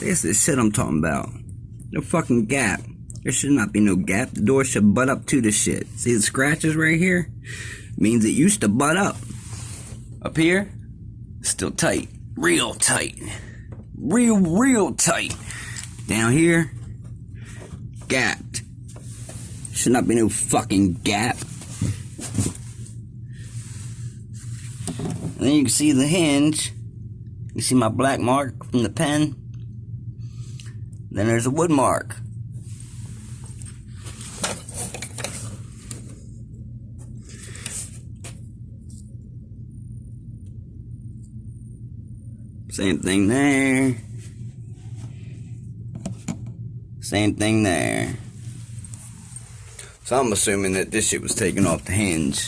This is shit I'm talking about. No fucking gap. There should not be no gap. The door should butt up to the shit. See the scratches right here? Means it used to butt up. Up here, still tight. Real tight. Real tight. Down here, gapped. Should not be no fucking gap. And then you can see the hinge. You see my black mark from the pen. Then there's a wood mark. Same thing there. Same thing there. So I'm assuming that this shit was taken off the hinge.